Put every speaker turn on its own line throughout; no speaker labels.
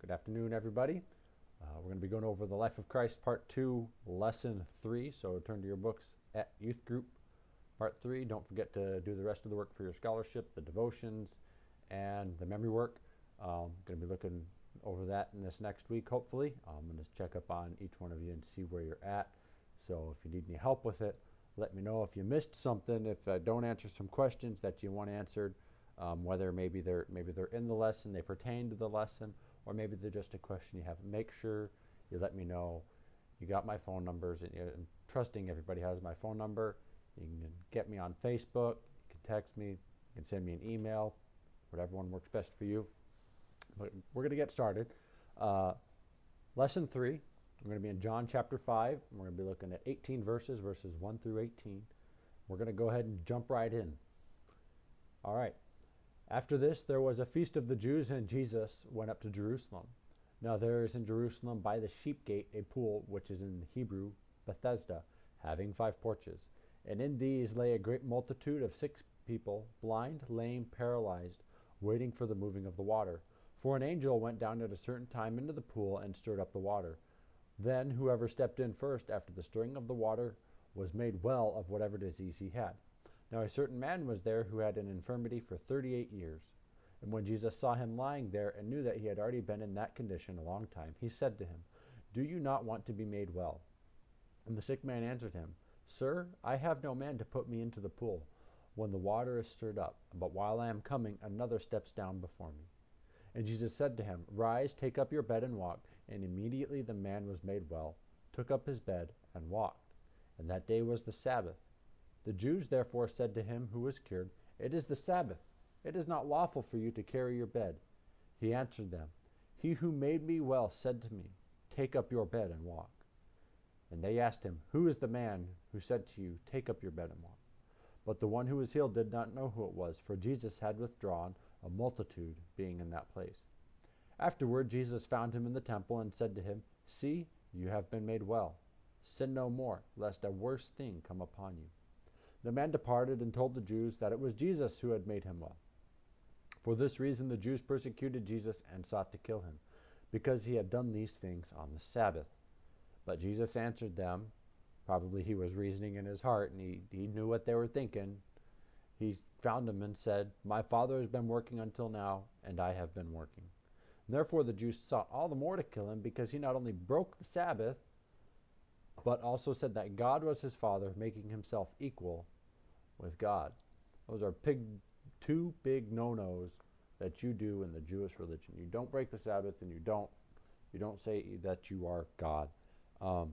Good afternoon, everybody. We're going to be going over the Life of Christ, Part 2, Lesson 3. So turn to your books at Youth Group, Part 3. Don't forget to do the rest of the work for your scholarship, the devotions, and the memory work. Going to be looking over that in this next week, hopefully. I'm going to check up on each one of you and see where you're at. So if you need any help with it, let me know. If you missed something, if I don't answer some questions that you want answered, whether maybe they're in the lesson, they pertain to the lesson, or maybe they're just a question you have. Make sure you let me know. You got my phone numbers, and I'm trusting everybody has my phone number. You can get me on Facebook. You can text me. You can send me an email. Whatever one works best for you. But we're going to get started. Lesson 3. We're going to be in John chapter 5. And we're going to be looking at 18 verses 1 through 18. We're going to go ahead and jump right in. All right. After this, there was a feast of the Jews, and Jesus went up to Jerusalem. Now there is in Jerusalem by the sheep gate a pool, which is in Hebrew Bethesda, having 5 porches. And in these lay a great multitude of sick people, blind, lame, paralyzed, waiting for the moving of the water. For an angel went down at a certain time into the pool and stirred up the water. Then whoever stepped in first after the stirring of the water was made well of whatever disease he had. Now a certain man was there who had an infirmity for 38 years. And when Jesus saw him lying there and knew that he had already been in that condition a long time, he said to him, "Do you not want to be made well?" And the sick man answered him, "Sir, I have no man to put me into the pool when the water is stirred up, but while I am coming, another steps down before me." And Jesus said to him, "Rise, take up your bed and walk." And immediately the man was made well, took up his bed, and walked. And that day was the Sabbath. The Jews therefore said to him who was cured, "It is the Sabbath. It is not lawful for you to carry your bed." He answered them, "He who made me well said to me, 'Take up your bed and walk.'" And they asked him, "Who is the man who said to you, 'Take up your bed and walk'?" But the one who was healed did not know who it was, for Jesus had withdrawn, a multitude being in that place. Afterward Jesus found him in the temple and said to him, "See, you have been made well. Sin no more, lest a worse thing come upon you." The man departed and told the Jews that it was Jesus who had made him well. For this reason the Jews persecuted Jesus and sought to kill him, because he had done these things on the Sabbath. But Jesus answered them. Probably he was reasoning in his heart, and he knew what they were thinking. He found him and said, "My Father has been working until now, and I have been working." And therefore the Jews sought all the more to kill him, because he not only broke the Sabbath, but also said that God was his Father, making himself equal with God. Those are two big no-nos that you do in the Jewish religion. You don't break the Sabbath, and you don't say that you are God. A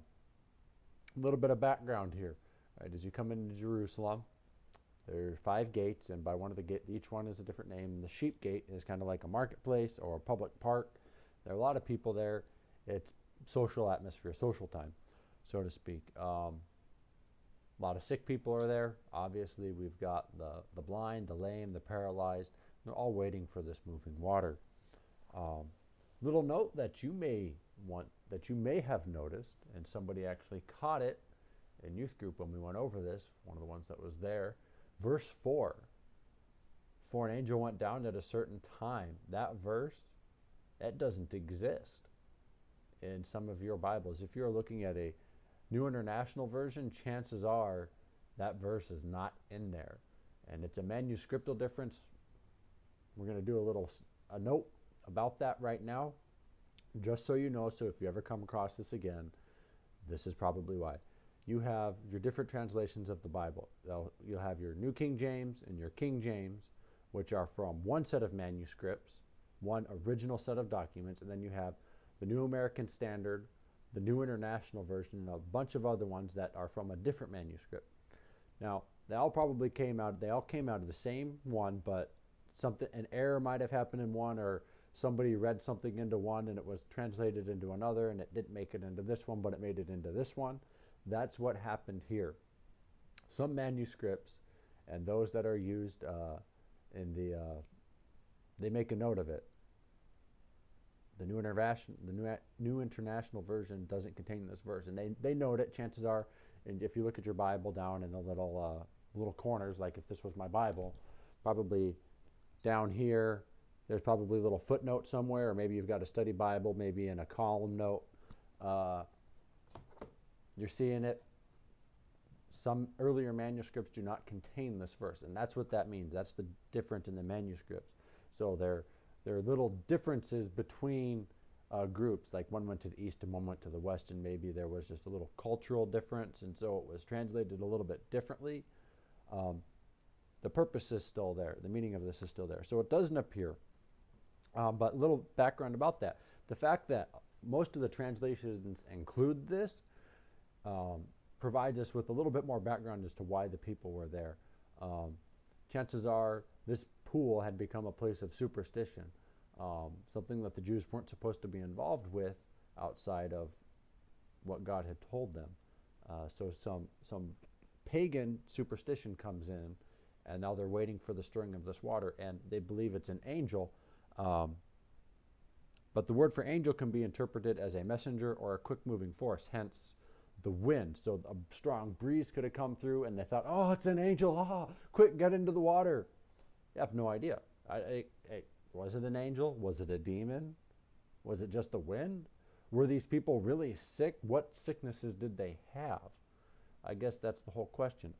little bit of background here. Right, as you come into Jerusalem, there are 5 gates, and by one of the gates, each one is a different name. The sheep gate is kind of like a marketplace or a public park. There are a lot of people there. It's social atmosphere, social time, so to speak. A lot of sick people are there. Obviously, we've got the blind, the lame, the paralyzed. They're all waiting for this moving water. Little note that you may have noticed, and somebody actually caught it in youth group when we went over this, one of the ones that was there. Verse 4, "For an angel went down at a certain time." That verse, that doesn't exist in some of your Bibles. If you're looking at a New International Version, chances are that verse is not in there. And it's a manuscriptal difference. We're going to do a note about that right now, just so you know. So if you ever come across this again, this is probably why. You have your different translations of the Bible. You'll have your New King James and your King James, which are from one set of manuscripts, one original set of documents, and then you have the New American Standard, the New International Version, and a bunch of other ones that are from a different manuscript. Now, they all came out of the same one, but an error might have happened in one, or somebody read something into one and it was translated into another, and it didn't make it into this one, but it made it into this one. That's what happened here. Some manuscripts, and those that are used they make a note of it. The New International Version doesn't contain this verse, and they note it. Chances are, and if you look at your Bible down in the little corners, like if this was my Bible, probably down here There's probably a little footnote somewhere, or maybe you've got a study Bible, maybe in a column note. You're seeing it. Some earlier manuscripts do not contain this verse, and that's what that means. That's the difference in the manuscripts. So there are little differences between groups, like one went to the east and one went to the west, and maybe there was just a little cultural difference, and so it was translated a little bit differently. The purpose is still there. The meaning of this is still there. So it doesn't appear. But a little background about that. The fact that most of the translations include this provides us with a little bit more background as to why the people were there. Chances are this pool had become a place of superstition, something that the Jews weren't supposed to be involved with outside of what God had told them. So some pagan superstition comes in, and now they're waiting for the stirring of this water, and they believe it's an angel. But the word for angel can be interpreted as a messenger or a quick-moving force, hence the wind. So a strong breeze could have come through, and they thought, oh, it's an angel. Ah, quick, get into the water. You have no idea. Was it an angel? Was it a demon? Was it just the wind? Were these people really sick? What sicknesses did they have? I guess that's the whole question.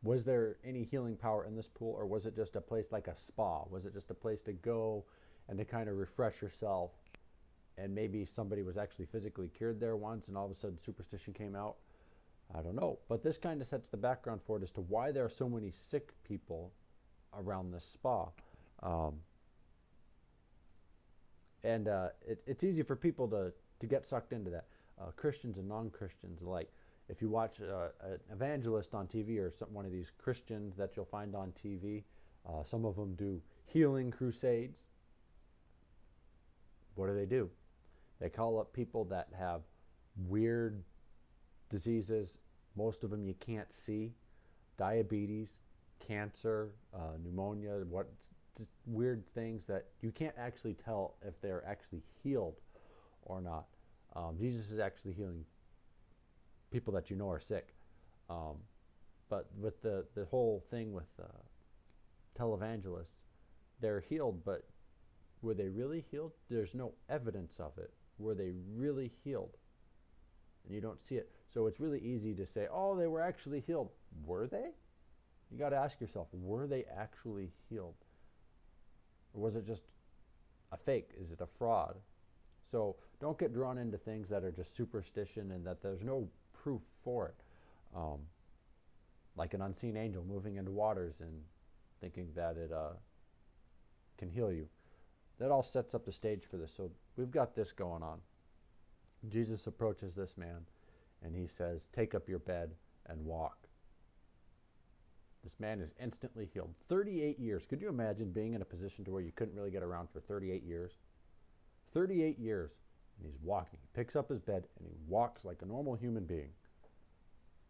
Was there any healing power in this pool, or was it just a place like a spa? Was it just a place to go and to kind of refresh yourself? And maybe somebody was actually physically cured there once, and all of a sudden superstition came out. I don't know. But this kind of sets the background for it as to why there are so many sick people around this spa. It's easy for people to get sucked into that. Christians and non-Christians alike. If you watch an evangelist on TV, or one of these Christians that you'll find on TV, some of them do healing crusades. What do? They call up people that have weird diseases, most of them you can't see, diabetes, cancer, pneumonia, just weird things that you can't actually tell if they're actually healed or not. Jesus is actually healing people that you know are sick. But with the whole thing with televangelists, they're healed, but were they really healed? There's no evidence of it. Were they really healed? And you don't see it. So it's really easy to say, oh, they were actually healed. Were they? You got to ask yourself, were they actually healed? Or was it just a fake? Is it a fraud? So don't get drawn into things that are just superstition and that there's no proof for it. Like an unseen angel moving into waters and thinking that it can heal you. That all sets up the stage for this. So we've got this going on. Jesus approaches this man and he says, take up your bed and walk. This man is instantly healed. 38 years. Could you imagine being in a position to where you couldn't really get around for 38 years? 38 years. And he's walking. He picks up his bed and he walks like a normal human being.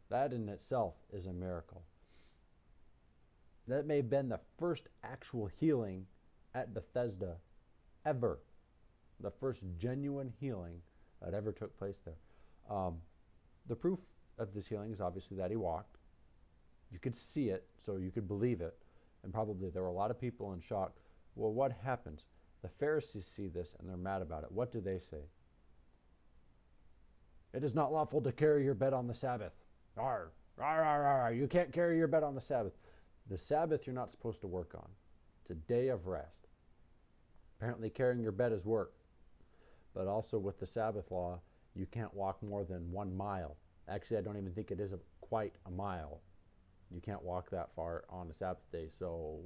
That in itself is a miracle. That may have been the first actual healing at Bethesda ever. The first genuine healing that ever took place there. The proof of this healing is obviously that he walked. You could see it, so you could believe it. And probably there were a lot of people in shock. Well, what happens? The Pharisees see this and they're mad about it. What do they say? It is not lawful to carry your bed on the Sabbath. Arr, arr, arr, arr. You can't carry your bed on the Sabbath. The Sabbath you're not supposed to work on. It's a day of rest. Apparently carrying your bed is work. But also with the Sabbath law, you can't walk more than 1 mile. Actually, I don't even think it is quite a mile. You can't walk that far on a Sabbath day. So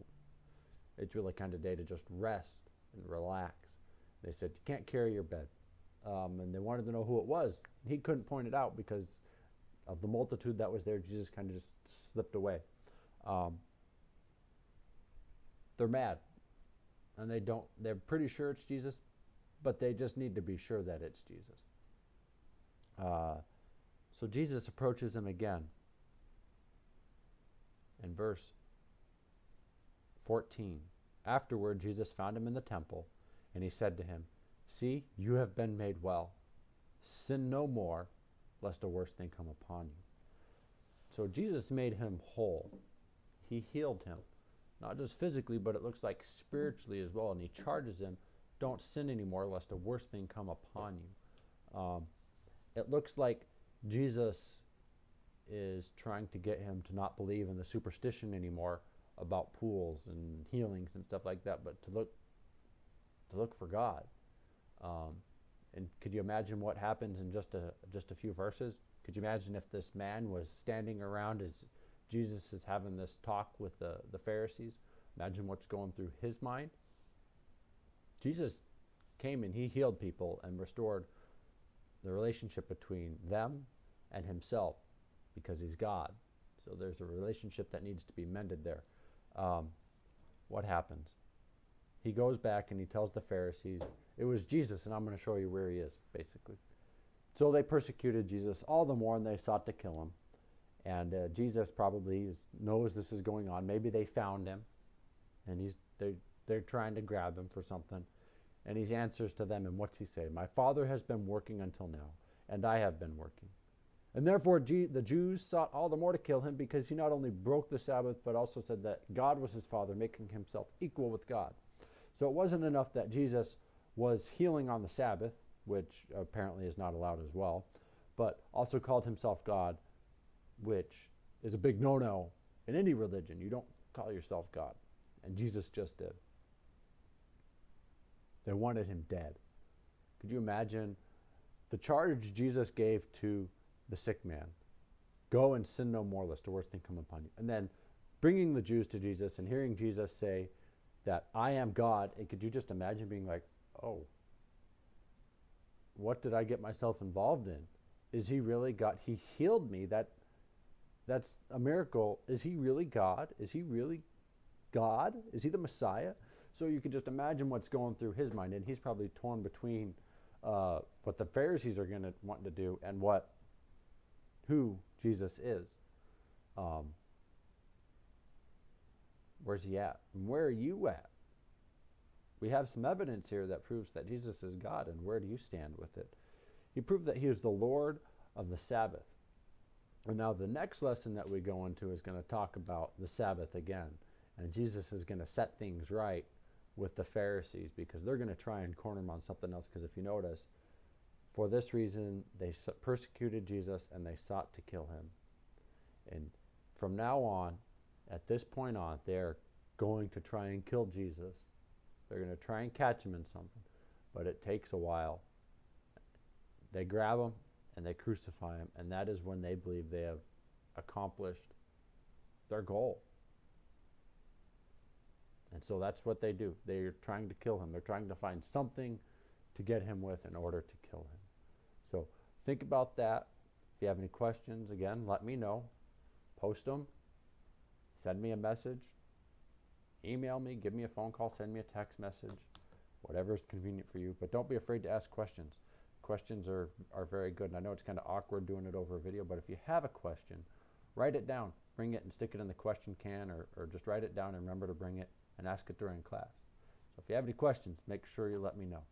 it's really kind of a day to just rest and relax. They said, you can't carry your bed. And they wanted to know who it was. He couldn't point it out because of the multitude that was there. Jesus kind of just slipped away. They're mad. And they're pretty sure it's Jesus, but they just need to be sure that it's Jesus. So Jesus approaches him again. In verse 14, afterward Jesus found him in the temple, and he said to him, see, you have been made well. Sin no more, lest a worse thing come upon you. So Jesus made him whole. He healed him. not just physically, but it looks like spiritually as well. And he charges him, don't sin anymore, lest a worse thing come upon you. It looks like Jesus is trying to get him to not believe in the superstition anymore about pools and healings and stuff like that, but to look for God. And could you imagine what happens in just a few verses? Could you imagine if this man was standing around as Jesus is having this talk with the Pharisees? Imagine what's going through his mind. Jesus came and he healed people and restored the relationship between them and himself because he's God. So there's a relationship that needs to be mended there. What happens? He goes back and he tells the Pharisees, it was Jesus and I'm going to show you where he is, basically. So they persecuted Jesus all the more and they sought to kill him. And Jesus probably knows this is going on. Maybe they found him and they're trying to grab him for something. And he answers to them, and what's he say? My Father has been working until now, and I have been working. And therefore the Jews sought all the more to kill him because he not only broke the Sabbath, but also said that God was his Father, making himself equal with God. So it wasn't enough that Jesus was healing on the Sabbath, which apparently is not allowed as well, but also called himself God, which is a big no-no in any religion. You don't call yourself God. And Jesus just did. They wanted him dead. Could you imagine the charge Jesus gave to the sick man? Go and sin no more, lest a worse thing come upon you. And then bringing the Jews to Jesus and hearing Jesus say that I am God. And could you just imagine being like, oh, what did I get myself involved in? Is he really God? He healed me. That's a miracle. Is he really God? Is he really God? Is he the Messiah? So you can just imagine what's going through his mind, and he's probably torn between what the Pharisees are going to want to do and who Jesus is. Where's he at? And where are you at? We have some evidence here that proves that Jesus is God, and where do you stand with it? He proved that he is the Lord of the Sabbath. And now the next lesson that we go into is going to talk about the Sabbath again. And Jesus is going to set things right with the Pharisees because they're going to try and corner him on something else. Because if you notice, for this reason, they persecuted Jesus and they sought to kill him. And from now on, at this point on, they're going to try and kill Jesus. They're going to try and catch him in something. But it takes a while. They grab him and they crucify him. And that is when they believe they have accomplished their goal. And so that's what they do. They're trying to kill him. They're trying to find something to get him with in order to kill him. So think about that. If you have any questions, again, let me know. Post them. Send me a message. Email me. Give me a phone call. Send me a text message. Whatever is convenient for you. But don't be afraid to ask questions. Questions are very good. And I know it's kind of awkward doing it over a video, but if you have a question, write it down. Bring it and stick it in the question can or just write it down and remember to bring it and ask it during class. So if you have any questions, make sure you let me know.